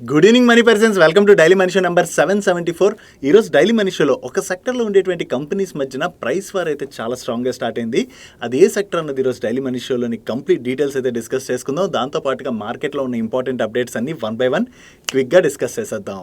Good evening money persons, welcome to daily money show number 774. ఈరోజు daily money షోలో ఒక సెక్టర్లో ఉండేటువంటి కంపెనీస్ మధ్యన ప్రైస్ వార్ అయితే చాలా స్ట్రాంగ్గా స్టార్ట్ అయింది. అది ఏ సెక్టర్ అన్నది ఈరోజు డైలీ మనీ షోలోని కంప్లీట్ డీటెయిల్స్ అయితే డిస్కస్ చేసుకుందాం. దాంతోపాటుగా మార్కెట్లో ఉన్న ఇంపార్టెంట్ అప్డేట్స్ అన్ని వన్ బై వన్ క్విక్గా డిస్కస్ చేసేద్దాం.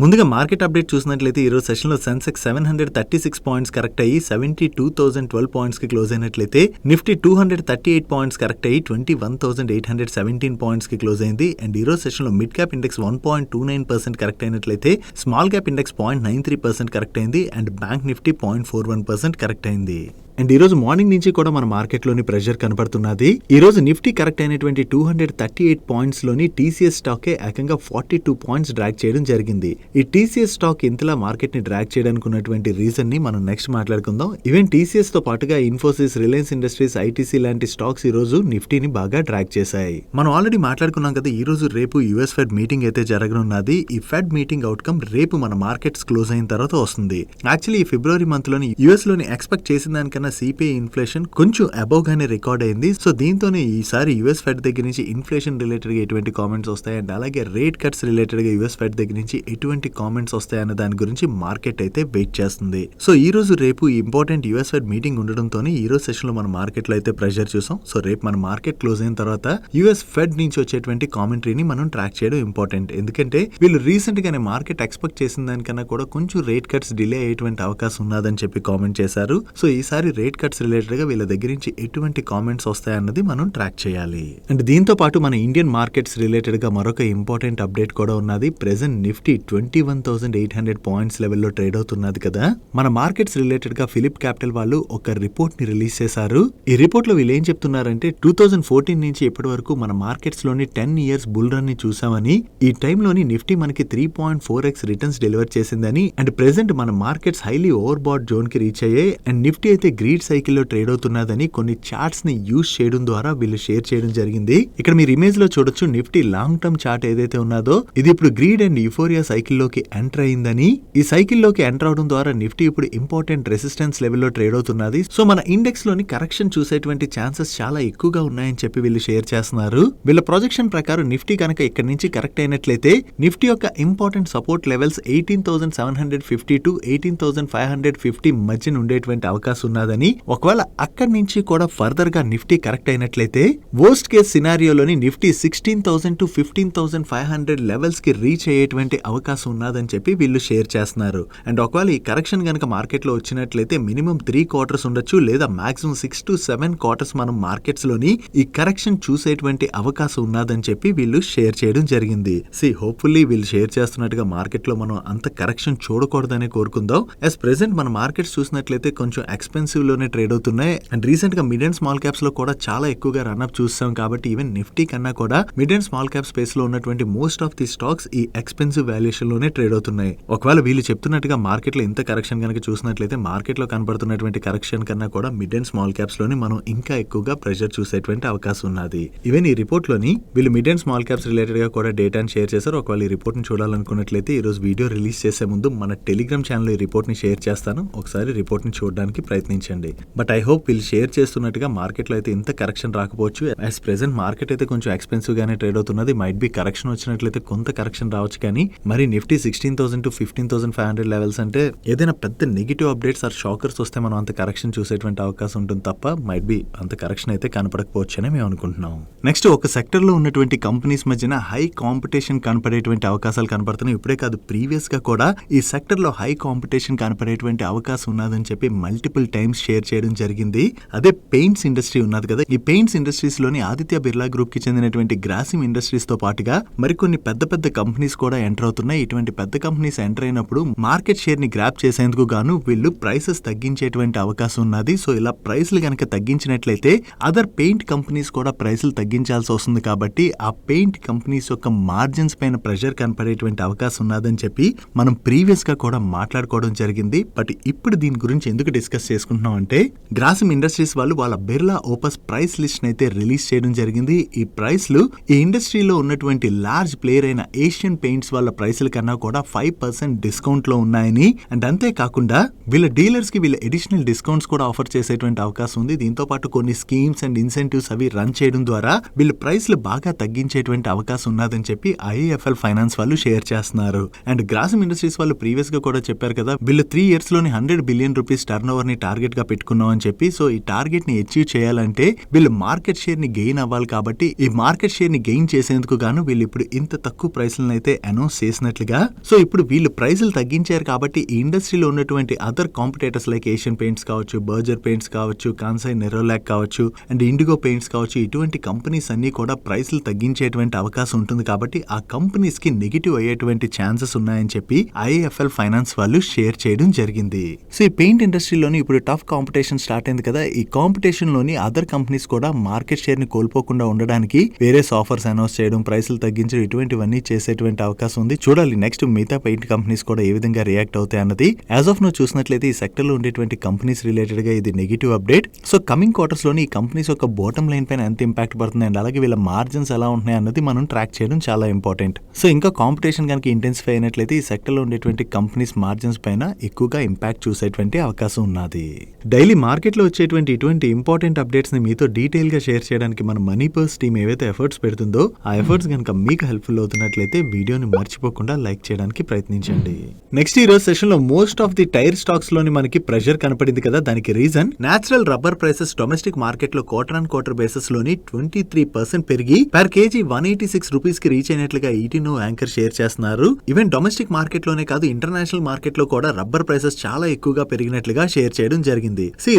ముందుగా మార్కెట్ అప్డేట్ చూసినట్లయితే ఈరోజు సెషన్లో సెన్సెక్స్ 736 పాయింట్స్ కరెక్ట్ అయ్యి 72,012 పాయింట్స్కి క్లోజ్ అయినట్లయితే నిఫ్టీ 238 పాయింట్స్ కరెక్ట్ అయ్యి 21,817 పాయింట్స్కి క్లోజ్ అయింది. అండ్ ఈరోజు సెషన్లో మిడ్ క్యాప్ ఇండెక్స్ 1.29% కరెక్ట్ అయినట్లయితే స్మాల్ క్యాప్ ఇండెక్స్ 0.93% కరెక్ట్ అయింది. అండ్ బ్యాంక్ నిఫ్టీ 0.41% కరెక్ట్ అయింది. అండ్ ఈరోజు మార్నింగ్ నుంచి కూడా మన మార్కెట్లోని ప్రెషర్ కనపడుతున్నది. ఈరోజు నిఫ్టీ కరెక్ట్ అయినటువంటి 238 పాయింట్స్లోని టీసీఎస్ స్టాకే ఏకంగా 42 పాయింట్స్ డ్రాగ్ చేయడం జరిగింది. ఈ టీసీఎస్ స్టాక్ ఇంతలా మార్కెట్ని డ్రాగ్ చేయడానికి ఉన్నటువంటి రీజన్ ని మనం నెక్స్ట్ మాట్లాడుకుందాం. ఈవెన్ టీసీఎస్ తో పాటుగా ఇన్ఫోసిస్, రిలయన్స్ ఇండస్ట్రీస్, ఐటీసీ లాంటి స్టాక్స్ ఈ రోజు నిఫ్టీని బాగా డ్రాగ్ చేశాయి. మనం ఆల్రెడీ మాట్లాడుకున్నాం కదా, ఈ రోజు రేపు యుఎస్ ఫెడ్ మీటింగ్ అయితే జరగనున్నది. ఈ ఫెడ్ మీటింగ్ అవుట్కమ్ రేపు మన మార్కెట్స్ క్లోజ్ అయిన తర్వాత వస్తుంది. యాక్చువల్లీ ఈ ఫిబ్రవరి మంత్ లోని యుఎస్ లోని ఎక్స్పెక్ట్ చేసిన దానికన్నా సిపిఐ ఇన్ఫ్లేషన్ కొంచెం అబౌవ్ గానే రికార్డ్ అయింది. సో దీంతోనే ఈసారి యుఎస్ ఫెడ్ దగ్గర నుంచి ఇన్ఫ్లేషన్ రిలేటెడ్ గా ఎటువంటి కామెంట్స్ వస్తాయి, అండ్ అలాగే రేట్ కట్స్ రిలేటెడ్ గా యుఎస్ ఫెడ్ దగ్గర నుంచి ఎటువంటి కామెంట్స్ వస్తాయన్న దాని గురించి మార్కెట్ అయితే వెయిట్ చేస్తుంది. సో ఈ రోజు రేపు ఇంపార్టెంట్ యుఎస్ ఫెడ్ మీటింగ్ ఉండడంతో ఈ రోజు సెషన్ లో మన మార్కెట్ లో అయితే ప్రెషర్ చూసాం. సో రేపు మన మార్కెట్ క్లోజ్ అయిన తర్వాత యుఎస్ ఫెడ్ నుంచి వచ్చేటువంటి కామెంటరీని మనం ట్రాక్ చేయడం ఇంపార్టెంట్. ఎందుకంటే వీళ్ళు రీసెంట్ గానే మార్కెట్ ఎక్స్పెక్ట్ చేసిన దానికన్నా కూడా కొంచెం రేట్ కట్స్ డిలే అయ్యేటువంటి అవకాశం ఉన్నదని చెప్పి కామెంట్ చేశారు. సో ఈసారి రేట్ కట్స్ రిలేటెడ్ గా వీళ్ళ దగ్గర నుంచి ఎటువంటి కామెంట్స్ వస్తాయన్నది మనం ట్రాక్ చేయాలి. అండ్ దీంతో పాటు మన ఇండియన్ మార్కెట్స్ రిలేటెడ్ గా మరొక ఇంపార్టెంట్ అప్డేట్ కూడా ఉన్నది. ప్రెసెంట్ నిఫ్టీ 21,800 పాయింట్స్ లెవెల్లో ట్రేడ్ అవుతున్నది కదా. మన మార్కెట్స్ రిలేటెడ్ గా ఫిలిప్ క్యాపిటల్ వాళ్ళు ఒక రిపోర్ట్ ని రిలీజ్ చేశారు. ఈ రిపోర్ట్ లో వీళ్ళు ఏం చెప్తున్నారంటే 2014 నుంచి ఇప్పటి వరకు మన మార్కెట్స్ లోని 10 years బుల్ రన్ ని చూసామని, ఈ టైంలోని నిఫ్టీ మనకి 3.4x రిటర్న్స్ డెలివర్ చేసిందని, అండ్ ప్రెసెంట్ మన markets highly over bat zone కి రీచ్ అయ్యాయి. అండ్ నిఫ్టీ అయితే గ్రీడ్ సైకిల్లో ట్రేడ్ అవుతున్నదని కొన్ని చార్ట్స్ ని యూజ్ చేయడం ద్వారా వీళ్ళు షేర్ చేయడం జరిగింది. ఇక్కడ మీరు ఇమేజ్ లో చూడొచ్చు, నిఫ్టీ లాంగ్ టర్మ్ చార్ట్ ఏదైతే ఉన్నదో ఇది ఇప్పుడు గ్రీడ్ అండ్ యూఫోరియా సైకిల్ లోకి ఎంటర్ అయిందని, ఈ సైకిల్ లోకి ఎంటర్ అవడం ద్వారా నిఫ్టీ ఇప్పుడు ఇంపార్టెంట్ రెసిస్టెన్స్ లెవెల్లో ట్రేడ్ అవుతున్నది. సో మన ఇండెక్స్ లోని కరెక్షన్ చూసేటువంటి ఛాన్సెస్ చాలా ఎక్కువగా ఉన్నాయని చెప్పి వీళ్ళు షేర్ చేస్తున్నారు. వీళ్ళ ప్రొజెక్షన్ ప్రకారం నిఫ్టీ కనుక ఇక్కడ నుంచి కరెక్ట్ అయినట్లయితే నిఫ్టీ యొక్క ఇంపార్టెంట్ సపోర్ట్ లెవెల్స్ 18,750 to 18,550 మధ్యన ఉండేటువంటి అవకాశం ఉన్నదని, ఒకవేళ అక్కడి నుంచి కూడా ఫర్దర్ గా నిఫ్టీ కరెక్ట్ అయినట్లయితే వర్స్ట్ కేస్ సినారియోలోని నిఫ్టీ 16,000 to 15,500 లెవెల్స్ కి రీచ్ అయ్యేటువంటి అవకాశం ఉన్నదని చెప్పి వీళ్ళు షేర్ చేస్తున్నారు. అండ్ ఒకవేళ ఈ కరెక్షన్ కనుక మార్కెట్ లో వచ్చినట్లయితే మినిమం 3 quarters ఉండొచ్చు, లేదా మాక్సిమం 6 to 7 quarters మనం మార్కెట్స్ లోని ఈ కరెక్షన్ చూసేటువంటి అవకాశం ఉన్నదని చెప్పి వీళ్ళు షేర్ చేయడం జరిగింది. హోప్ఫుల్లీ వీళ్ళు షేర్ చేస్తున్నట్టుగా మార్కెట్ లో మనం అంత కరెక్షన్ చూడకూడదనే కోరుకుందాం. యాజ్ ప్రెసెంట్ మన మార్కెట్స్ చూసినట్లయితే కొంచెం ఎక్స్పెన్సివ్ లోనే ట్రేడ్ అవుతున్నాయి. అండ్ రీసెంట్ గా మిడ్ అండ్ స్మాల్ క్యాప్స్ లో కూడా చాలా ఎక్కువగా రన్అప్ చూస్తాం. కాబట్టి ఈవెన్ నిఫ్టీ కన్నా కూడా mid and small cap space లో ఉన్నటువంటి మోస్ట్ ఆఫ్ ది స్టాక్స్ ఈ ఎక్స్పెన్సివ్ వాల్యుయేషన్ లోనే ట్రేడ్ అవుతున్నాయి. ఒకవేళ వీళ్ళు చెప్తున్నట్టుగా మార్కెట్ లో ఇంత కరెక్షన్ కనుక చూసినట్లయితే మార్కెట్ లో కనబడుతున్నటువంటి కరెక్షన్ కన్నా కూడా మిడ్ అండ్ స్మాల్ క్యాప్స్ లోని మనం ఇంకా ఎక్కువగా ప్రెషర్ చూసేటువంటి అవకాశం ఉన్నది. ఈవెన్ ఈ రిపోర్ట్ లోని వీళ్ళు mid and small caps related గా కూడా డేటాను షేర్ చేశారు. ఒకవేళ ఈ రిపోర్ట్ ని చూడాలనుకున్నట్లయితే ఈ రోజు వీడియో రిలీజ్ చేసే ముందు మన టెలిగ్రామ్ ఛానల్ ఈ రిపోర్ట్ ని షేర్ చేస్తాను. ఒకసారి రిపోర్ట్ ని చూడడానికి ప్రయత్నించండి. బట్ ఐ హోప్ వీళ్ళు షేర్ చేస్తున్నట్టుగా మార్కెట్ లో అయితే ఇంత కరెక్షన్ రాకపోవచ్చు. యాజ్ ప్రెసెంట్ మార్కెట్ అయితే కొంచెం ఎక్స్పెన్సివ్ గానే ట్రేడ్ అవుతున్నది. మైట్ బి కరెక్షన్ వచ్చినట్లయితే కొంత కరెక్షన్ రావచ్చు, కానీ మరి నిఫ్టీ 16,000 to 15,500 లెవెల్స్ అంటే ఏదైనా పెద్ద నెగిటివ్ అప్డేట్స్ ఆర్ షాకర్స్ వస్తే మనం అంత కరెక్షన్ చూసేటువంటి అవకాశం ఉంటుంది తప్ప మైట్ బి అంత కరెక్షన్ అయితే కనపడకపోవచ్చు అని మేము అనుకుంటున్నాం. నెక్స్ట్ ఒక సెక్టర్ లో ఉన్నటువంటి కంపెనీస్ మధ్యన హై కాంపిటీషన్ కనపడేటువంటి అవకాశాలు కనపడుతున్నాయి. ఇప్పుడే కాదు, ప్రీవియస్ గా కూడా ఈ సెక్టర్ లో హై కాంపిటీషన్ కనపడేటువంటి అవకాశం ఉన్నదని చెప్పి మల్టిపుల్ టైమ్స్ షేర్ చేయడం జరిగింది. అదే పెయింట్స్ ఇండస్ట్రీ ఉన్నది కదా, ఈ పెయింట్స్ ఇండస్ట్రీస్ లోని ఆదిత్య బిర్లా గ్రూప్ కి చెందినటువంటి గ్రాసిమ్ ఇండస్ట్రీస్ తో పాటుగా మరికొన్ని పెద్ద పెద్ద కంపెనీస్ కూడా ఎంటర్ అవుతున్నాయి. ఇటువంటి పెద్ద కంపెనీస్ ఎంటర్ అయినప్పుడు మార్కెట్ షేర్ ని గ్రాప్ చేసేందుకు గాను వీళ్ళు ప్రైసెస్ తగ్గించేటువంటి అవకాశం ఉన్నది. సో ఇలా ప్రైస్లు కనుక తగ్గించినట్లయితే అదర్ పెయింట్ కంపెనీస్ కూడా ప్రైస్లు తగ్గించాల్సి వస్తుంది. కాబట్టి ఆ పెయింట్ కంపెనీస్ యొక్క మార్జిన్స్ పైన ప్రెషర్ కనపడేటువంటి అవకాశం ఉన్నదని చెప్పి మనం ప్రీవియస్ గా కూడా మాట్లాడుకోవడం జరిగింది. బట్ ఇప్పుడు దీని గురించి ఎందుకు డిస్కస్ చేసుకుంటున్నాం చెప్పుకుంటున్నాం అంటే గ్రాసిమ్ ఇండస్ట్రీస్ వాళ్ళు వాళ్ళ బిర్లా ఓపస్ ప్రైస్ లిస్ట్ అయితే రిలీజ్ చేయడం జరిగింది. ఈ ప్రైస్లు ఈ ఇండస్ట్రీలో ఉన్నటువంటి లార్జ్ ప్లేయర్ అయిన ఏషియన్ పెయింట్స్ వాళ్ళ ప్రైస్ల కన్నా కూడా 5% డిస్కౌంట్ లో ఉన్నాయని, అండ్ అంతేకాకుండా వీళ్ళ డీలర్స్ కి వీళ్ళ అడిషనల్ డిస్కౌంట్స్ కూడా ఆఫర్ చేసేటువంటి అవకాశం ఉంది. దీంతో పాటు కొన్ని స్కీమ్స్ అండ్ ఇన్సెంటివ్స్ అవి రన్ చేయడం ద్వారా వీళ్ళ ప్రైస్లు బాగా తగ్గించేటువంటి అవకాశం ఉన్నదని చెప్పి ఐఏఎఫ్ఎల్ ఫైనాన్స్ వాళ్ళు షేర్ చేస్తున్నారు. అండ్ గ్రాసిమ్ ఇండస్ట్రీస్ వాళ్ళు ప్రీవియస్ గా కూడా చెప్పారు కదా, వీళ్ళు 3 years లోని 100 billion రూపీస్ టర్న్ ఓవర్ ని టార్గెట్ గా పెట్టుకున్నాం అని చెప్పి. సో ఈ టార్గెట్ ని అచీవ్ చేయాలంటే వీళ్ళు మార్కెట్ షేర్ ని గెయిన్ అవ్వాలి. కాబట్టి ఈ మార్కెట్ షేర్ ని గెయిన్ చేసేందుకు గాను వీళ్ళు ఇప్పుడు ఇంత తక్కువ ప్రైస్లను అయితే అనౌన్స్ చేసినట్లుగా. సో ఇప్పుడు వీళ్ళు ప్రైస్లు తగ్గించారు కాబట్టి ఈ ఇండస్ట్రీలో ఉన్నటువంటి other competitors like Asian paints కావచ్చు, బర్జర్ పెయింట్స్ కావచ్చు, కాన్సై నెరోలాక్ కావచ్చు, అండ్ ఇండిగో పెయింట్స్ కావచ్చు, ఇటువంటి కంపెనీస్ అన్ని కూడా ప్రైస్లు తగ్గించేటువంటి అవకాశం ఉంటుంది. కాబట్టి ఆ కంపెనీస్ కి నెగిటివ్ అయ్యేటువంటి ఛాన్సెస్ ఉన్నాయని చెప్పి ఐఏఎఫ్ఎల్ ఫైనాన్స్ వాళ్ళు షేర్ చేయడం జరిగింది. సో ఈ పెయింట్ ఇండస్ట్రీలోని ఇప్పుడు టఫ్ కాంపిటీషన్ స్టార్ట్ అయింది కదా, ఈ కాంపిటీషన్ లోని అదర్ కంపెనీస్ కూడా మార్కెట్ షేర్ ని కోల్పోకుండా ఉండడానికి వేరే ఆఫర్స్ అనౌన్స్ చేయడం, ప్రైస్లు తగ్గించడం, ఇటువంటివన్నీ చేసేటువంటి అవకాశం ఉంది. చూడాలి నెక్స్ట్ మిగతా పెయింట్ కంపెనీస్ కూడా ఏ విధంగా రియాక్ట్ అవుతాయి అన్నది. యాజ్ ఆఫ్ నో చూసినట్లయితే ఈ సెక్టర్ లో ఉండేటువంటి కంపెనీస్ రిలేటెడ్ గా ఇది negative update. So coming quarters లోని ఈ కంపెనీస్ యొక్క బాటమ్ లైన్ పైన ఎంత ఇంపాక్ట్ పడుతుంది అండ్ అలాగే వీళ్ళ మార్జిన్స్ ఎలా ఉంటున్నాయి అన్నది మనం ట్రాక్ చేయడం చాలా ఇంపార్టెంట్. సో ఇంకా కాంపిటీషన్ కనుక ఇంటెన్సిఫై అయినట్లయితే ఈ సెక్టర్ లో ఉండేటువంటి కంపెనీస్ మార్జిన్స్ పైన ఎక్కువగా ఇంపాక్ట్ చూసేటువంటి అవకాశం ఉన్నది. డైలీ మార్కెట్ లో వచ్చేటువంటి ఇటువంటి ఇంపార్టెంట్ అప్డేట్స్ ని మీతో డీటెయిల్ గా షేర్ చేయడానికి మన మనీ పర్స్ టీమ్ ఏవైతే ఎఫర్ట్స్ పెడుతుందో ఆ ఎఫర్ట్స్ కనుక మీకు హెల్ప్ఫుల్ అవుతున్నట్లయితే వీడియోని మర్చిపోకుండా లైక్ చేయడానికి ప్రయత్నించండి. నెక్స్ట్ ఈ రోజు సెషన్ లో most of the tyre stocks లోని మనకి ప్రెషర్ కనపడింది కదా, దానికి reason natural rubber prices domestic market లో క్వార్టర్ ఆన్ క్వార్టర్ బేసిస్ లోని 23% పెరిగి పర్ కేజీ 186 రూపీస్ కి రీచ్ అయినట్లుగా ఈటీనో యాంకర్ షేర్ చేస్తున్నారు. ఈవెన్ డొమెస్టిక్ మార్కెట్ లోనే కాదు, ఇంటర్నేషనల్ మార్కెట్ లో కూడా రబ్బర్ ప్రైసెస్ చాలా ఎక్కువగా పెరిగినట్లుగా షేర్ చేయడం జరిగింది.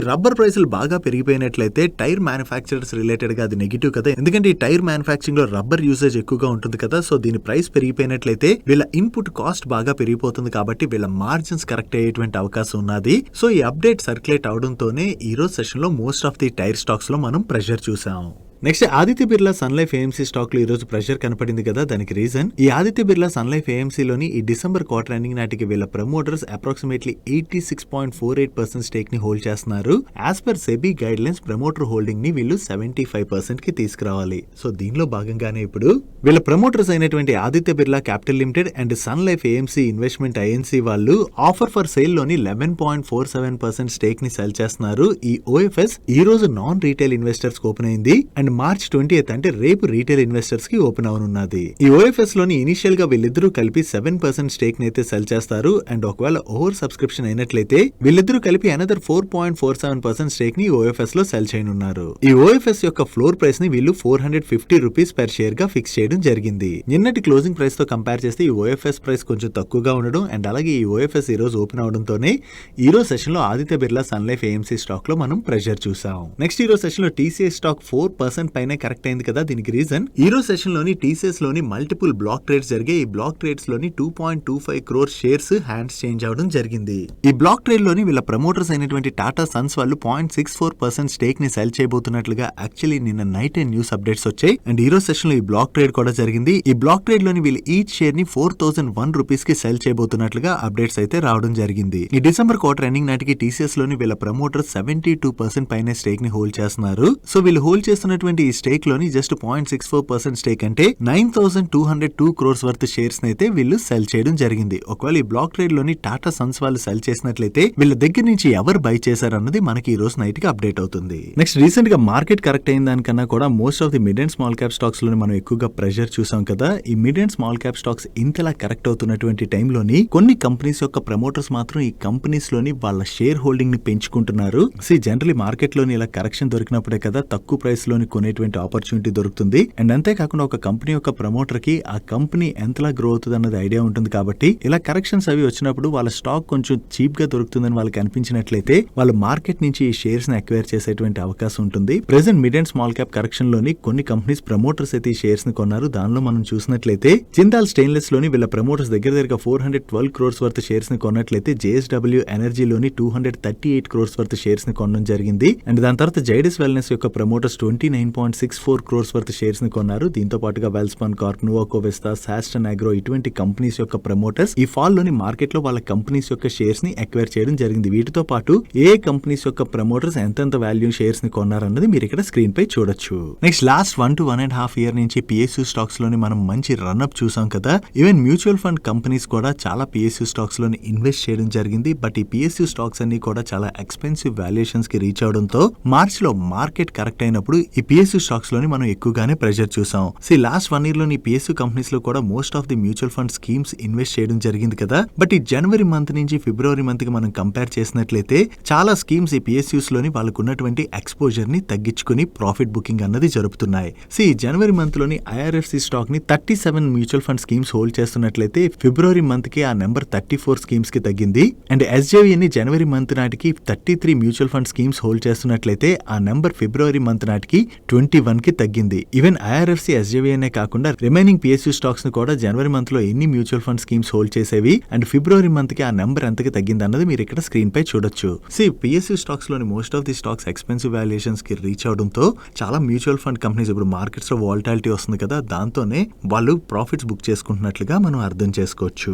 రబ్బర్ ప్రైసులు బాగా పెరిగిపోయినట్లయితే టైర్ మ్యానుఫ్యాక్చరర్స్ రిలేటెడ్ గా అది నెగిటివ్ కదా, ఎందుకంటే ఈ టైర్ మ్యానుఫ్యాక్చరింగ్ లో రబ్బర్ యూసేజ్ ఎక్కువగా ఉంటుంది కదా. సో దీని ప్రైస్ పెరిగిపోయినట్లయితే వీళ్ళ ఇన్పుట్ కాస్ట్ బాగా పెరిగిపోతుంది కాబట్టి వీళ్ళ మార్జిన్స్ కరెక్ట్ అయ్యేటువంటి అవకాశం ఉన్నది. సో ఈ అప్డేట్ సర్క్యులేట్ అవడంతోనే ఈ రోజు సెషన్ లో most of the tyre stocks లో మనం ప్రెషర్ చూసాం. Next Aditya Birla Sun Life AMC stock లో ఈ రోజు ప్రెషర్ కనపడింది కదా, దానికి రీజన్ ఈ Aditya Birla Sun Life AMC లోని ఈ డిసెంబర్ క్వార్టర్ ఎండింగ్ నాటికి వీళ్ళ ప్రమోటర్స్ అప్రాక్సిమేట్లీ 86.48% స్టేక్ ని హోల్డ్ చేస్తున్నారు. As per SEBI guidelines promoter holding ని వీళ్ళు 75% కి తీసుకురావాలి. సో దీనిలో భాగంగానే ఇప్పుడు వీళ్ళ ప్రమోటర్స్ అయినటువంటి Aditya Birla Capital Limited and Sun Life AMC investment INC వాళ్ళు ఆఫర్ ఫర్ సేల్ లోని 11.47% స్టేక్ ని సెల్ చేస్తున్నారు. ఈ ఓఎఫ్ఎస్ ఈ రోజు నాన్ రీటైల్ ఇన్వెస్టర్స్ ఓపెన్ అయింది అండ్ మార్చ్ 20th అంటే రేపు రీటైల్ ఇన్వెస్టర్స్ కి ఓపెన్ అవనున్నది. ఈ ఓఎఫ్ఎస్ లోని ఇనిషియల్ గా వీళ్ళిద్దరూ కలిపి 7% స్టేక్ ని అయితే సెల్ చేస్తారు. అండ్ ఒకవేళ ఓవర్ సబ్స్క్రిప్షన్ అయినట్లయితే వీళ్ళిద్దరూ కలిపి అనదర్ 4.47% స్టేక్ ని ఓఎఫ్ఎస్ లో సెల్ చేయనున్నారు. ఈ ఓఎఫ్ఎస్ యొక్క ఫ్లోర్ ప్రైస్ ని వీళ్ళు 450 రూపీస్ పర్ షేర్ గా ఫిక్స్ చేయడం జరిగింది. నిన్నటి క్లోజింగ్ ప్రైస్ తో కంపేర్ చేస్తే ఈ ఓఎఫ్ఎస్ ప్రైస్ కొంచెం తక్కువగా ఉండడం అండ్ అలాగే ఈ ఓఎఫ్ఎస్ ఈ రోజు ఓపెన్ అవడంతోనే ఈ రోజు సెషన్ లో Aditya Birla Sun Life AMC stock లో మనం ప్రెషర్ చూసాం. నెక్స్ట్ ఈ రోజు సెషన్ లో టీసీఎస్ స్టాక్ 4% పైన కరెక్ట్ అయింది కదా, దీనికి రీజన్ ఈ రోజు సెషన్ లోని టీసీఎస్ లోని మల్టిపుల్ బ్లాక్ ట్రేడ్స్ జరిగాయి. ఈ బ్లాక్ ట్రేడ్స్ లోని 2.25 crore షేర్స్ హ్యాండ్స్ చేంజ్ అవడం జరిగింది. ఈ బ్లాక్ ట్రేడ్ లోని వీళ్ళ ప్రమోటర్స్ అయినటువంటి టాటా సన్స్ వాళ్ళు 0.64% స్టేక్ ని సెల్ చేయబోతున్నట్లుగా యాక్చువల్లీ నిన్న నైట్ న్యూస్ అప్డేట్స్ వచ్చాయి అండ్ ఈ రోజు సెషన్ లో ఈ బ్లాక్ ట్రేడ్ కూడా జరిగింది. ఈ బ్లాక్ ట్రేడ్ లోని వీళ్ళు ఈచ్ షేర్ ని 4001 రూపీస్ కి సెల్ చేయబోతున్నట్లుగా అప్డేట్స్ అయితే రావడం జరిగింది. ఈ డిసెంబర్ క్వార్టర్ ఎండింగ్ నాటికి టీసీఎస్ లోని వీళ్ళ ప్రమోటర్స్ 72% పైన స్టేక్ ని హోల్డ్ చేస్తున్నారు. సో వీళ్ళు హోల్డ్ చేస్తున్నటువంటి ఈ స్టేక్ లోని జస్ట్ 0.64% స్టేక్ అంటే 9202 crores వర్త్ షేర్స్ అయితే వీళ్ళు సెల్ చేయడం జరిగింది. ఒకవేళ ఈ బ్లాక్ ట్రేడ్ లోని టాటా సన్స్ వాళ్ళు సెల్ చేసినట్లయితే వీళ్ళ దగ్గర నుంచి ఎవరు బై చేశారన్నది మనకి ఈ రోజు నైట్ కి అప్డేట్ అవుతుంది. నెక్స్ట్ రీసెంట్ గా మార్కెట్ కరెక్ట్ అయిన దానికన్నా కూడా most of the mid and small cap stocks లోని మనం ఎక్కువగా ప్రెషర్ చూసాం కదా. ఈ mid and small cap stocks ఇంతలా కరెక్ట్ అవుతున్నటువంటి టైంలోని కొన్ని కంపెనీస్ యొక్క ప్రమోటర్స్ మాత్రం ఈ కంపెనీస్ లోని వాళ్ళ షేర్ హోల్డింగ్ ని పెంచుకుంటున్నారు. జనరలీ మార్కెట్ లోని ఇలా కరెక్షన్ దొరికినప్పుడే కదా తక్కువ ప్రైస్ లోని కొనేటువంటి ఆపర్చునిటీ దొరుకుతుంది. అండ్ అంతేకాకుండా ఒక కంపెనీ యొక్క ప్రమోటర్ కి ఆ కంపెనీ ఎంతలా గ్రో అవుతుంది అన్నది ఐడియా ఉంటుంది కాబట్టి ఇలా కరెక్షన్స్ అవి వచ్చినప్పుడు వాళ్ళ స్టాక్ కొంచెం చీప్ గా దొరుకుతుందని వాళ్ళకి అనిపించినట్లయితే వాళ్ళు మార్కెట్ నుంచి ఈ షేర్స్ ని అక్వైర్ చేసేటువంటి అవకాశం ఉంటుంది. Present mid and small cap correction లోని కొన్ని కంపెనీస్ ప్రమోటర్స్ అయితే ఈ షేర్స్ ని కొన్నారు. దానిలో మనం చూసినట్లయితే జిందాల్ స్టెయిన్లెస్ లోని వీళ్ళ ప్రమోటర్స్ దగ్గర 412 crores వర్త్ షేర్స్ ని కొన్నట్లయితే జేఎస్డబ్ల్యూ ఎనర్జీలోని 238 crores వర్త్ షేర్స్ ని కొనడం జరిగింది. అండ్ దాని తర్వాత జైడస్ వెల్నెస్ యొక్క ప్రమోటర్స్ 29 9.64 crores వర్త్ షేర్స్ ని కొన్నారు. దీంతో పాటుగా వెల్స్పాన్ కార్ప్, నువోకోవెస్తా, సాస్టన్ అగ్రో ఇటువంటి కంపెనీస్ యొక్క ప్రమోటర్స్ ఈ ఫాల్ లోని మార్కెట్ లో వాళ్ళ కంపెనీస్ యొక్క షేర్స్ ని ఎక్వైర్ చేయడం జరిగింది. వీటితో పాటు ఏ కంపెనీస్ యొక్క ప్రమోటర్స్ ఎంతెంత వాల్యూ షేర్స్ ని కొన్నారన్నది మీరు ఇక్కడ స్క్రీన్ పై చూడొచ్చు. నెక్స్ట్ లాస్ట్ 1 to 1.5 year నుంచి PSU స్టాక్స్ లోని మనం మంచి రన్అప్ చూసాం కదా. ఈవెన్ మ్యూచువల్ ఫండ్ కంపెనీస్ కూడా చాలా PSU స్టాక్స్ లోని ఇన్వెస్ట్ చేయడం జరిగింది. బట్ ఈ PSU స్టాక్స్ అన్ని కూడా చాలా ఎక్స్పెన్సివ్ వాల్యుయేషన్స్ కి రీచ్ అవడంతో మార్చ్ లో మార్కెట్ కరెక్ట్ అయినప్పుడు ఈ PSU స్టాక్స్ లోని మనం ఎక్కువగానే ప్రెషర్ చూసాం. లాస్ట్ 1 year లోని PSU కంపెనీస్ లో కూడా most of the mutual fund schemes invest చేయడం జరిగింది కదా. బట్ ఈ జనవరి మంత్ నుంచి ఫిబ్రవరి మంత్ కి మనం కంపేర్ చేసినట్లయితే చాలా స్కీమ్స్ ఈ PSUs లోని వాళ్ళకు ఉన్నటువంటి ఎక్స్పోజర్ ని తగ్గించుకుని ప్రాఫిట్ బుకింగ్ అన్నది జరుపుతున్నాయి. జనవరి మంత్ లోని IRFC స్టాక్ ని 37 మ్యూచువల్ ఫండ్ స్కీమ్స్ హోల్డ్ చేస్తున్నట్లయితే ఫిబ్రవరి మంత్ కి ఆ నెంబర్ 34 స్కీమ్స్ కి తగ్గింది. అండ్ SJVN ని జనవరి మంత్ నాటికి 33 మ్యూచువల్ ఫండ్ స్కీమ్స్ హోల్డ్ చేస్తున్నట్లయితే ఆ నెంబర్ ఫిబ్రవరి మంత్ నాటికి 21 కి తగ్గింది. ఈవెన్ IRFC SJVN కాకుండా రిమైనింగ్ PSU స్టాక్స్ ను కూడా జనవరి మంత్ లో ఎన్ని మ్యూచువల్ ఫండ్ స్కీమ్స్ హోల్డ్ చేసేవి అండ్ ఫిబ్రవరి మంత్ కి ఆ నెంబర్ ఎంతకి తగ్గింది అన్నది మీరు ఇక్కడ స్క్రీన్ పై చూడొచ్చు. PSU స్టాక్స్ లోని most of the stocks expensive valuations కి రీచ్ అవడంతో చాలా మ్యూచువల్ ఫండ్ కంపెనీస్ ఇప్పుడు మార్కెట్స్ లో వాలటాలిటీ వస్తుంది కదా, దాంతోనే వాళ్ళు ప్రాఫిట్స్ బుక్ చేసుకుంటున్నట్లుగా మనం అర్థం చేసుకోవచ్చు.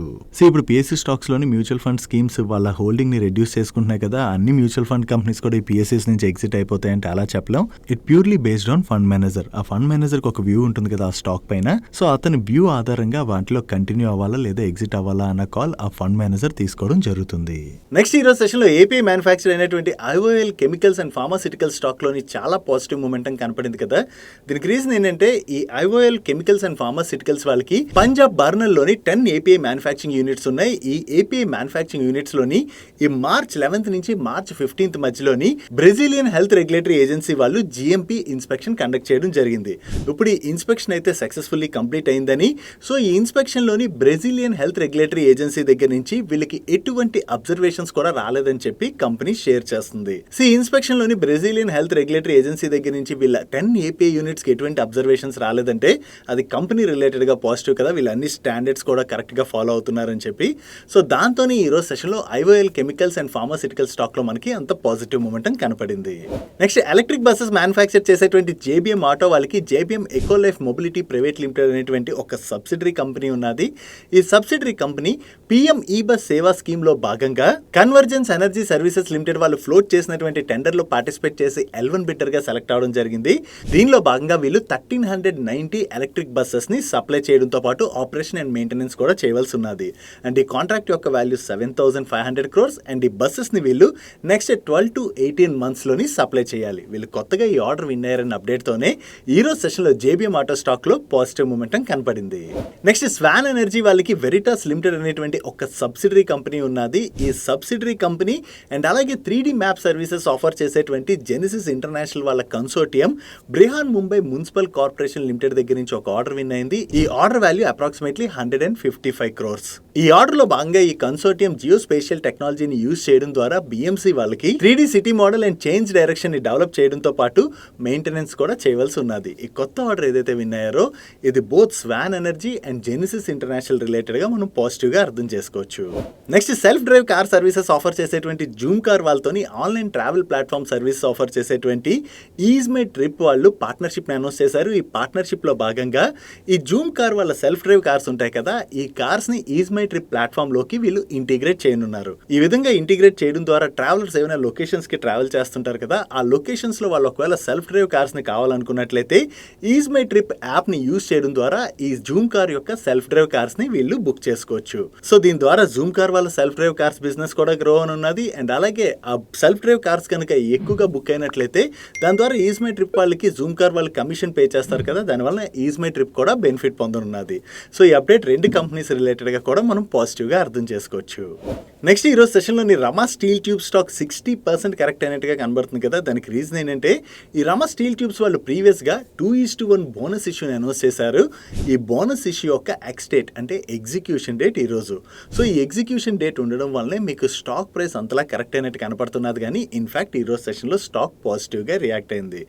ఇప్పుడు PSU స్టాక్స్ లోని మ్యూచువల్ ఫండ్ స్కీమ్స్ వాళ్ళ హోల్డింగ్ ని రెడ్యూస్ చేసుకుంటున్నాయి కదా, అన్ని మ్యూచువల్ ఫండ్ కంపెనీస్ కూడా ఈ PSUs నుంచి ఎగ్జిట్ అయిపోతాయంటే అలా చెప్పలేం. It purely based on fund manager. ఆ ఫండ్ మేనేజర్ కి ఒక వ్యూ ఉంటుంది కదా ఆ స్టాక్ పైన. అతని వ్యూ ఆధారంగా వాటిలో కంటిన్యూ అవ్వాలా లేదా ఎగ్జిట్ అవ్వాలా అన్న కాల్ ఆ ఫండ్ మేనేజర్ తీసుకోవడం జరుగుతుంది. నెక్స్ట్ ఈ రోజు సెషన్ లో ఏపీ మ్యానుఫ్యాక్చర్ అయినటువంటి IOL chemicals and pharmaceutical stock లోని చాలా పాజిటివ్ మూమెంటం కనపడింది కదా. దీనికి రీజన్ ఏంటంటే ఈ IOL కెమికల్స్ అండ్ ఫార్మాసిటికల్స్ వాళ్ళకి పంజాబ్ బర్నల్ లోని 10 API మ్యానుఫ్యాక్చరింగ్ యూనిట్స్ ఉన్నాయి. ఈ API మ్యానుఫ్యాక్చరింగ్ యూనిట్స్ లోని ఈ మార్చ్ 11th నుంచి మార్చ్ 15th మధ్యలోని బ్రెజిలియన్ హెల్త్ రెగ్యులేటరీ ఏజెన్సీ వాళ్ళు GMP ఇన్స్పెక్షన్ కండక్ట్ చేయడం జరిగింది. ఇప్పుడు ఈ ఇన్స్పెక్షన్ అయితే సక్సెస్ఫుల్లీ కంప్లీట్ అయిందని, ఈ ఇన్స్పెక్షన్ లోని బ్రెజిలియన్ హెల్త్ రెగ్యులేటరీ ఏజెన్సీ దగ్గర నుంచి వీళ్ళకి ఎటువంటి అబ్జర్వేషన్స్ కూడా రాలేదని చెప్పి కంపెనీ షేర్ చేస్తుంది. ఇన్స్పెక్షన్ లోని బ్రెజిలియన్ హెల్త్ రెగ్యులేటరీ ఏజెన్సీ దగ్గర నుంచి వీళ్ళ 10 API యూనిట్స్ కి ఎటువంటి అబ్జర్వేషన్స్ రాలేదంటే అది కంపెనీ రిలేటెడ్ గా పాజిటివ్ కదా, వీళ్ళు అన్ని స్టాండర్డ్స్ కూడా కరెక్ట్ గా ఫాలో అవుతున్నారని చెప్పి. దాంతోనే ఈ రోజు సెషన్ లో IOL chemicals and pharmaceutical stock లో మనకి అంత పాజిటివ్ మూమెంటం కనపడింది. నెక్స్ట్ ఎలక్ట్రిక్ బస్సెస్ మ్యానుఫ్యాక్చర్ చేసేటువంటి JBM ఆటో వాళ్ళకి JBM Eco Life Mobility Private Limited అనేటువంటి ఒక సబ్సిడరీ కంపెనీ ఉన్నది. ఈ సబ్సిడరీ కంపెనీ PM ఈ-బస్ సేవా స్కీమ్ లో భాగంగా కన్వర్జెన్స్ ఎనర్జీ సర్వీసెస్ లిమిటెడ్ వాళ్ళు ఫ్లోట్ చేసినటువంటి టెండర్ లో పార్టిసిపేట్ చేసి L1 బిడ్డర్ గా సెలెక్ట్ అవడం జరిగింది. దీనిలో భాగంగా వీళ్ళు 1390 ఎలక్ట్రిక్ బస్సెస్ ని సప్లై చేయడంతో పాటు ఆపరేషన్ అండ్ మెయింటెనెన్స్ కూడా చేయవలసి ఉన్నది. అండ్ ఈ కాంట్రాక్ట్ యొక్క వాల్యూ 7,500 crores అండ్ ఈ బస్సెస్ ని వీళ్ళు నెక్స్ట్ 12 to 18 months లోని సప్లై చేయాలి. వీళ్ళు కొత్తగా ఈ ఆర్డర్ విన్ అయ్యారన్న అప్డేట్ తోనే ఈ రోజు సెషన్ లో JBM ఆటో స్టాక్ లో పాజిటివ్ మూమెంటం కనపడింది. నెక్స్ట్ స్వాన్ ఎనర్జీ వాళ్ళకి వెరిటాస్ లిమిటెడ్ అనేటువంటి ఒక సబ్సిడరీ కంపెనీ ఉన్నది. ఈ సబ్సిడరీ కంపెనీ అండ్ అలాగే 3D మ్యాప్ సర్వీసెస్ ఆఫర్ చేసేటువంటి జెనిసిస్ ఇంటర్నేషనల్ వాళ్ళ consortium Brihan Mumbai municipal corporation limited దగ్గర నుంచి ఒక ఆర్డర్ విన్ అయింది. ఈ ఆర్డర్ వాల్యూ అప్రాక్సిమేట్లీ 155 crores. ఈ ఆర్డర్ లో భాగంగా ఈ కన్సోర్టియం జియో స్పేషియల్ టెక్నాలజీని యూజ్ చేయడం ద్వారా BMC వాళ్ళకి 3D city model and change direction ని డెవలప్ చేయడంతో పాటు మెయింటెనెన్స్ కూడా చేయవలసి ఉన్నది. ఈ కొత్త ఆర్డర్ ఏదైతే విన్ అయ్యారో ఇది both Swan Energy and Genesis International related గా మనం పాజిటివ్ గా అర్థం చేసుకోవచ్చు. Next self drive car services offer చేసేటువంటి జూమ్ కార్ వాళ్ళతోని online travel platform services offer చేసేటువంటి ఈజ్ మై ట్రిప్ వాళ్ళు పార్ట్నర్షిప్ ని అనౌన్స్ చేశారు. ఈ పార్ట్నర్షిప్ లో భాగంగా ఈ జూమ్ కార్ వాళ్ళ సెల్ఫ్ డ్రైవ్ కార్స్ ఉంటాయి కదా, ఈ కార్స్ ని ఈజ్ మై ట్రిప్ ప్లాట్ఫామ్ లోకి వీళ్ళు ఇంటిగ్రేట్ చేయనున్నారు. ఈ విధంగా ఇంటిగ్రేట్ చేయడం ద్వారా ట్రావెలర్స్ ఏమైనా లొకేషన్స్ కి ట్రావెల్ చేస్తుంటారు కదా, ఆ లొకేషన్స్ లో వాళ్ళు ఒకవేళ సెల్ఫ్ డ్రైవ్ కార్స్ ని కావాలనుకున్నట్లయితే ఈజ్ మై ట్రిప్ యాప్ ని యూజ్ చేయడం ద్వారా ఈ జూమ్ కార్ యొక్క సెల్ఫ్ డ్రైవ్ కార్స్ ని వీళ్ళు బుక్ చేసుకోవచ్చు. దీని ద్వారా జూమ్ కార్ వాళ్ళ సెల్ఫ్ డ్రైవ్ కార్స్ బిజినెస్ కూడా గ్రో అని ఉన్నది. అండ్ అలాగే ఆ సెల్ఫ్ డ్రైవ్ కార్స్ కనుక ఎక్కువగా బుక్ అయినట్లయితే దాని ద్వారా ఈజ్ మై ట్రిప్ వాళ్ళకి జూమ్ కార్ వాళ్ళు కమిషన్ పే చేస్తారు కదా, దానివల్ల ఈజ్ మై ట్రిప్ కూడా బెనిఫిట్ పొందనున్నది. ఈ అప్డేట్ రెండు కంపెనీస్ రిలేటెడ్ గా కూడా మనం పాజిటివ్ గా అర్థం చేసుకోవచ్చు. నెక్స్ట్ ఈ రోజు సెషన్ లోని రమా స్టీల్ ట్యూబ్ స్టాక్ 60% కరెక్ట్ అయినట్టుగా కనబడుతుంది కదా. దానికి రీజన్ ఏంటంటే ఈ రమా స్టీల్ ట్యూబ్స్ వాళ్ళు ప్రీవియస్ గా 2:1 బోనస్ ఇష్యూని అనౌన్స్ చేశారు. ఈ బోనస్ ఇష్యూ యొక్క ఎక్స్ డేట్ అంటే ఎగ్జిక్యూషన్ డేట్ ఈ రోజు. ఈ ఎగ్జిక్యూషన్ డేట్ ఉండడం వల్లనే మీకు స్టాక్ ప్రైస్ అంతలా కరెక్ట్ అయినట్టు కనపడుతున్నది. కానీ ఇన్ఫాక్ట్ ఈ రోజు సెషన్ లో స్టాక్ పాజిటివ్ గా రియాక్ట్ అయింది.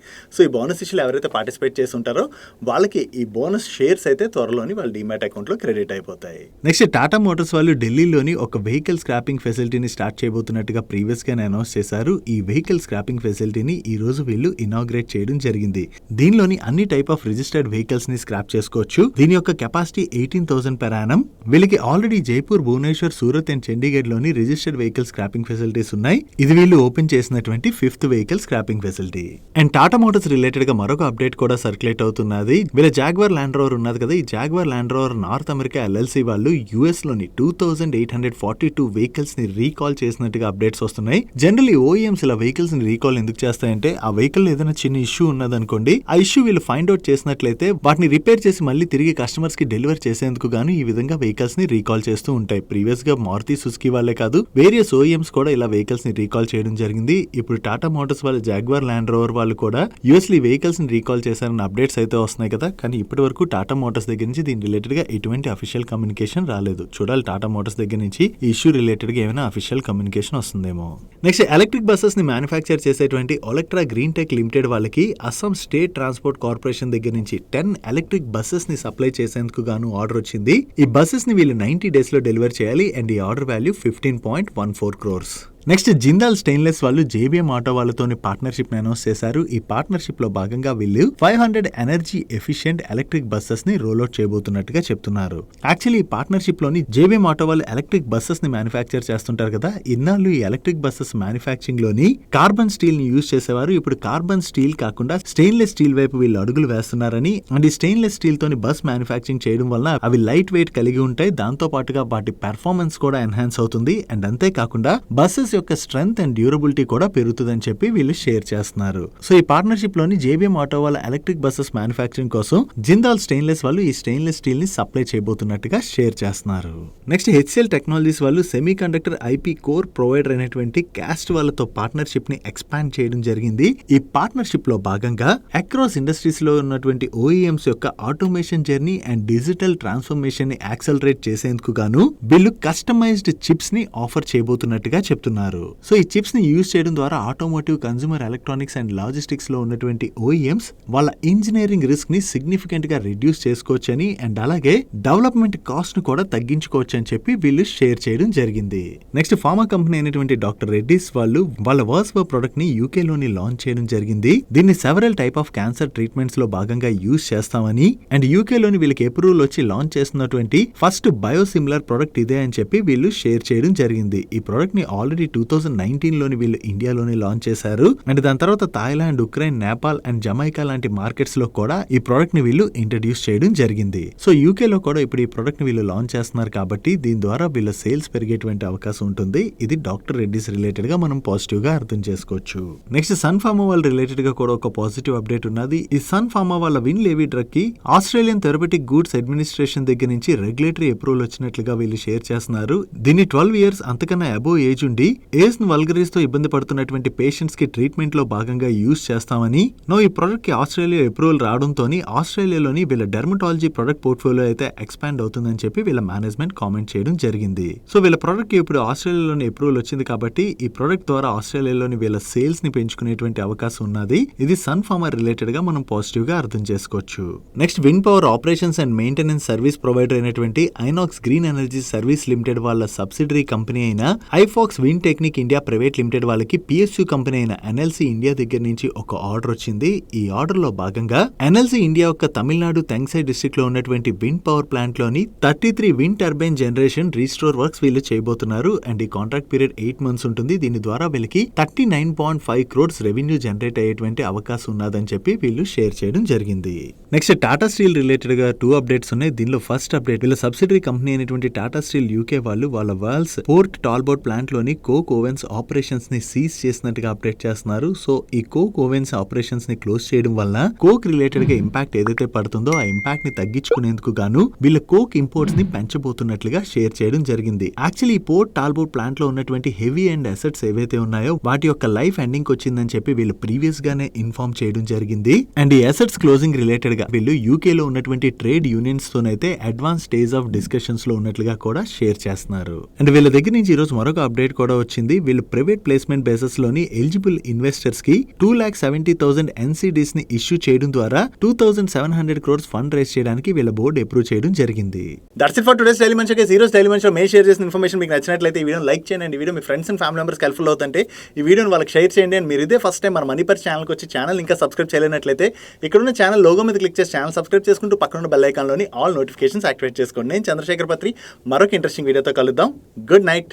ఈ బోనస్ ఇష్యూలో ఎవరైతే పార్టిసిపేట్ చేసి ఉంటారో వాళ్ళకి ఈ బోనస్ షేర్స్ అయితే త్వరలోని వాళ్ళ డిమాట్ అకౌంట్ లో క్రెడిట్ అయిపోతాయి. నెక్స్ట్ టాటా టాటా మోటార్స్ వాళ్ళు ఢిల్లీలోని ఒక వెహికల్ స్క్రాపింగ్ ఫెసిలిటీని స్టార్ట్ చేయబోతున్నట్టుగా ప్రీవియస్ గా అనౌన్స్ చేశారు. ఈ వెహికల్ స్క్రాపింగ్ ఫెసిలిటీని ఈ రోజు వీళ్ళు ఇనాగ్రేట్ చేయడం జరిగింది. దీనిలోని అన్ని టైప్ ఆఫ్ రిజిస్టర్డ్ వెహికల్స్ ని స్క్రాప్ చేసుకోవచ్చు. దీని యొక్క కెపాసిటీ 18,000 per annum. వీళ్ళకి ఆల్రెడీ జైపూర్, భువనేశ్వర్, సూరత్ అండ్ చండీగఢ్ లోని రిజిస్టర్డ్ వెహికల్ స్క్రాపింగ్ ఫెసిలిటీస్ ఉన్నాయి. ఇది వీళ్ళు ఓపెన్ చేసినటువంటి 5th vehicle scrapping facility. And Tata Motors related గా మరొక అప్డేట్ కూడా సర్క్యులేట్ అవుతున్నది. వీళ్ళ జాగ్వార్ ల్యాండ్ రోవర్ ఉన్నది కదా, ఈ jaguar land rover north America LLC వాళ్ళు యుఎస్ లోని 2842 వెహికల్స్ ని రీకాల్ చేసినట్టుగా అప్డేట్స్ వస్తున్నాయి. జనరల్లీ ఓఈఎంస్ ఇలా వెహికల్స్ ని రీకాల్ ఎందుకు చేస్తాయంటే, ఆ వెహికల్ ఏదైనా చిన్న ఇష్యూ ఉన్నదనుకోండి, ఆ ఇష్యూ వీళ్ళు ఫైండ్ అవుట్ చేసినట్లయితే వాటిని రిపేర్ చేసి మళ్ళీ తిరిగి కస్టమర్స్ కి డెలివర్ చేసేందుకు గాను ఈ విధంగా వెహికల్స్ ని రీకాల్ చేస్తూ ఉంటాయి. ప్రీవియస్ గా మారుతి సుజుకి వాళ్ళే కాదు, వేరియస్ ఓఈఎంస్ కూడా ఇలా వెహికల్స్ ని రీకాల్ చేయడం జరిగింది. ఇప్పుడు టాటా మోటార్స్ వాళ్ళ జాగ్వార్ ల్యాండ్ రోవర్ వాళ్ళు కూడా యుఎస్ లో వెహికల్స్ ని రీకాల్ చేశారన్న అప్డేట్స్ అయితే వస్తున్నాయి కదా. కానీ ఇప్పటి వరకు టాటా మోటార్స్ దగ్గర నుంచి దీని రిలేటెడ్ గా ఎటువంటి అఫీషియల్ కమ్యూనికేషన్ రాలేదు. చూడాలి టాటా మోటార్స్ దగ్గర నుంచి ఈ ఇష్యూ రిలేటెడ్ గా ఏమైనా అఫీషియల్ కమ్యూనికేషన్ వస్తుందేమో. నెక్స్ట్, ఎలక్ట్రిక్ బస్సెస్ ని మ్యానుఫ్యాక్చర్ చేసేటువంటి Olectra Green లిమిటెడ్ వాళ్ళకి అస్సాం స్టేట్ ట్రాన్స్పోర్ట్ కార్పొరేషన్ దగ్గర నుంచి 10 ఎలక్ట్రిక్ బస్సెస్ ని సప్లై చేసేందుకు గాను ఆర్డర్ వచ్చింది. ఈ బస్సెస్ ని వీళ్ళు 90 days లో డెలివర్ చేయాలి. అండ్ ఈ order value 15.14 crores. Next, Jindal stainless వాళ్ళు JBM ఆటో వాళ్ళతోని పార్ట్నర్షిప్ అనౌన్స్ చేశారు. ఈ పార్ట్నర్షిప్ లో భాగంగా వీళ్ళు 500 ఎనర్జీ ఎఫిషియెంట్ ఎలక్ట్రిక్ బస్సెస్ ని రోల్అవుట్ చేయబోతున్నట్టుగా చెప్తున్నారు. యాక్చువల్లీ ఈ పార్ట్నర్షిప్ లోని JBM ఆటో వాళ్ళు ఎలక్ట్రిక్ బస్సెస్ ని మ్యానుఫ్యాక్చర్ చేస్తుంటారు కదా. ఇన్నాళ్ళు ఈ ఎలక్ట్రిక్ బస్సెస్ మ్యానుఫ్యాక్చరింగ్ లోని కార్బన్ స్టీల్ ని యూజ్ చేసేవారు. ఇప్పుడు కార్బన్ స్టీల్ కాకుండా స్టెయిన్లెస్ స్టీల్ వైపు వీళ్ళు అడుగులు వేస్తున్నారని, అండ్ ఈ స్టెయిన్లెస్ స్టీల్ తోని బస్ మ్యానుఫ్యాక్చరింగ్ చేయడం వల్ల అవి లైట్ వెయిట్ కలిగి ఉంటాయి. దాంతో పాటుగా వాటి పెర్ఫార్మెన్స్ కూడా ఎన్హాన్స్ అవుతుంది. అండ్ అంతేకాకుండా బస్సెస్ యొక్క స్ట్రెంగ్త్ అండ్ డ్యూరబిలిటీ కూడా పెరుగుతుందని చెప్పి వీళ్ళు షేర్ చేస్తున్నారు. సో ఈ పార్ట్నర్షిప్ లోని JBM ఆటో వాళ్ళ ఎలక్ట్రిక్ బస్సెస్ మ్యానుఫ్యాక్చరింగ్ కోసం జిందాల్ స్టెయిన్లెస్ వాళ్ళు ఈ స్టెయిన్లెస్ స్టీల్ ని సప్లై చేయబోతున్నట్టుగా షేర్ చేస్తున్నారు. నెక్స్ట్, HCL టెక్నాలజీస్ వాళ్ళు semi conductor IP core provider అయినటువంటి క్యాస్ట్ వాళ్ళతో పార్ట్నర్షిప్ ని ఎక్స్పాండ్ చేయడం జరిగింది. ఈ పార్ట్నర్షిప్ లో భాగంగా అక్రాస్ ఇండస్ట్రీస్ లో ఉన్నటువంటి OEMs యొక్క automation journey and digital transformation ని యాక్సలరేట్ చేసేందుకు గాను వీళ్ళు కస్టమైజ్డ్ చిప్స్ ని ఆఫర్ చేయబోతున్నట్టుగా చెప్తున్నారు. సో ఈ చిప్స్ ని యూజ్ చేయడం ద్వారా automotive, consumer electronics and logistics లో ఉన్నటువంటి OEMs వాళ్ళ ఇంజనీరింగ్ రిస్క్ ని సిగ్నిఫికెంట్ గా రిడ్యూస్ చేసుకోవచ్చని, అండ్ అలాగే డెవలప్మెంట్ కాస్ట్ ను కూడా తగ్గించుకోవచ్చు అని చెప్పి వీళ్ళు షేర్ చేయడం జరిగింది. నెక్స్ట్, ఫార్మా కంపెనీ అయినటువంటి డాక్టర్ రెడ్డీస్ వాళ్ళు వాళ్ళ వర్స్వో ప్రొడక్ట్ ని UK లోని లాంచ్ చేయడం జరిగింది. దీన్ని several type of cancer treatments లో భాగంగా యూజ్ చేస్తామని, అండ్ UK లోని వీళ్ళకి అప్రూవల్ వచ్చి లాంచ్ చేస్తున్నటువంటి ఫస్ట్ బయోసిమిలర్ ప్రొడక్ట్ ఇదే అని చెప్పి వీళ్ళు షేర్ చేయడం జరిగింది. ఈ ప్రొడక్ట్ ని ఆల్రెడీ 2019 లోని వీళ్ళు ఇండియాలోని లాంచ్ చేశారు. అండ్ దాని తర్వాత Thailand, Ukraine, Nepal and Jamaica లాంటి మార్కెట్స్ లో కూడా ఈ ప్రొడక్ట్ ని వీళ్ళు ఇంట్రడ్యూస్ చేయడం జరిగింది. సో UK లో కూడా ఇప్పుడు ఈ ప్రొడక్ట్ ని వీళ్ళు లాంచ్ చేస్తున్నారు కాబట్టి దీని ద్వారా వీళ్ళ సేల్స్ పెరిగేటువంటి అవకాశం ఉంటుంది. ఇది డాక్టర్ రెడ్డిస్ రిలేటెడ్ గా మనం పాజిటివ్ గా అర్థం చేసుకోవచ్చు. నెక్స్ట్, సన్ ఫార్మా వాళ్ళ రిలేటెడ్ గా కూడా ఒక పాజిటివ్ అప్డేట్ ఉన్నది. ఈ సన్ ఫార్మా వాళ్ళ విన్ లేవీ డ్రగ్ కి ఆస్ట్రేలియన్ థెరపటిక్ గూడ్స్ అడ్మినిస్ట్రేషన్ దగ్గర నుంచి రెగ్యులేటరీ అప్రూవల్ వచ్చినట్లుగా వీళ్ళు షేర్ చేస్తున్నారు. దీన్ని 12 years అంతకన్నా అబోవ్ ఏజ్ ఉండి ఏజ్ వల్గరీస్ తో ఇబ్బంది పడుతున్నటువంటి పేషెంట్స్ కి ట్రీట్మెంట్ లో భాగంగా యూజ్ చేస్తామని, ఈ ప్రొడక్ట్ కి ఆస్ట్రేలియా అప్రూవల్ రావడంతో ఆస్ట్రేలియాలోని వీళ్ళ డెర్మటాలజీ ప్రొడక్ట్ పోర్ట్ఫోలియో అయితే ఎక్స్పాండ్ అవుతుందని చెప్పి వీళ్ళ మేనేజ్మెంట్ కామెంట్ చేయడం జరిగింది. సో వీళ్ళ ప్రొడక్ట్ కి ఇప్పుడు ఆస్ట్రేలియాలోని అప్రూవల్ వచ్చింది కాబట్టి ఈ ప్రొడక్ట్ ద్వారా ఆస్ట్రేలియాలోని వీళ్ళ సేల్స్ ని పెంచుకునేటువంటి అవకాశం ఉన్నది. ఇది సన్ ఫార్మా రిలేటెడ్ గా మనం పాజిటివ్ గా అర్థం చేసుకోవచ్చు. Next, wind power operations and maintenance service provider అయినటువంటి Inox green energy service limited వాళ్ళ సబ్సిడరీ కంపెనీ అయిన IFox wind technik India private limited వాళ్ళకి PSU కంపెనీ అయిన NLC ఇండియా దగ్గర నుంచి ఒక ఆర్డర్ వచ్చింది. ఈ ఆర్డర్ లో భాగంగా NLC ఇండియా యొక్క తమిళనాడు తెంగ్సై డిస్ట్రిక్ట్ లో ఉన్నటువంటి విండ్ పవర్ ప్లాంట్ లోని 33 wind turbine generation restore works వీళ్ళు చేయబోతున్నారు. అండ్ ఈ కాంట్రాక్ట్ పీరియడ్ 8 months ఉంటుంది. దీని ద్వారా వీళ్ళకి 39.5 crores రెవెన్యూ జనరేట్ అయ్యేటువంటి అవకాశం ఉన్నదని చెప్పి వీళ్ళు షేర్ చేయడం జరిగింది. నెక్స్ట్, టాటా స్టీల్ రిలేటెడ్ గా 2 updates ఉన్నాయి. దీనిలో ఫస్ట్ అప్డేట్, వీళ్ళ సబ్సిడరీ కంపెనీ అయినటువంటి టాటా స్టీల్ UK వాళ్ళు వాళ్ళ వాల్స్ పోర్ట్ టాల్బోట్ ప్లాంట్ లోని కోక్ ఓవెన్స్ ఆపరేషన్స్ ని సీజ్ చేసినట్టుగా అప్డేట్ చేస్తున్నారు. సో ఈ కోక్ ఓవెన్స్ ఆపరేషన్స్ ని క్లోజ్ చేయడం వల్ల కోక్ రిలేటెడ్ గా ఇంపాక్ట్ ఏదైతే పడుతుందో ఆ ఇంపాక్ట్ ని తగ్గించుకునేందుకు గాను వీళ్ళ కోక్ ఇంపోర్ట్స్ ని పెంచబోతున్నట్లుగా షేర్ చేయడం జరిగింది. యాక్చువల్లీ ఈ పోర్ట్ టాల్బోట్ ప్లాంట్ లో ఉన్నటువంటి హెవీ అండ్ అసెట్స్ ఏవైతే ఉన్నాయో వాటి యొక్క లైఫ్ ఎండింగ్ వచ్చిందని చెప్పి వీళ్ళు ప్రీవియస్ గానే ఇన్ఫార్మ్ చేయడం జరిగింది. అండ్ ఈ అసెట్స్ క్లోజింగ్ రిలేటెడ్ గా వీళ్ళు UK లో ఉన్నటువంటి ట్రేడ్ యూనియన్స్ తోనైతే అడ్వాన్స్ స్టేజ్ ఆఫ్ డిస్కషన్స్ లో ఉన్నట్లుగా కూడా షేర్ చేస్తున్నారు. అండ్ వీళ్ళ దగ్గర నుంచి ఈ రోజు మరొక అప్డేట్ కూడా వచ్చింది. వీళ్ళు ప్రైవేట్ ప్లేస్మెంట్ బేసిస్ లోని ఎలిజిబుల్ ఇన్వెస్టర్స్ కి 2,70,000 NCDs ని ఇష్యూ చేయడం ద్వారా 2,700 crores ఫండ్ రేస్ చేయడానికి వీళ్ళ బోర్డు అప్రూవ్ చేయడం జరిగింది. That's it for today's daily munch. ఈరోజు డైలీ మంచ్ లో మేము షేర్ చేసిన ఇన్ఫర్మేషన్ మీకు నచ్చినట్లయితే ఈ వీడియో లైక్ చేయండి. ఈ video me friends and family members helpful అవుతుంటే ఈ వీడియోని వాళ్ళకి షేర్ చేయండి. అండ్ మీరు ఇదే ఫస్ట్ టైం మన మనీ పర్ ఛానల్కి వచ్చి ఛానల్ ఇంకా సబ్స్క్రైబ్ చేయలేనట్లయితే ఇక్కడ ఉన్న ఛానల్ లోగో మీద క్లిక్ చేసి ఛానల్ సబ్స్క్రైబ్ చేసుకుంటూ పక్కన ఉన్న బెల్ ఐకాన్లోని ఆల్ నోటిఫికేషన్స్ యాక్టివేట్ చేసుకోండి. నేను చంద్రశేఖర్ పత్రి మరొక ఇంట్రెస్టింగ్ వీడియోతో కలుద్దాం. Good night.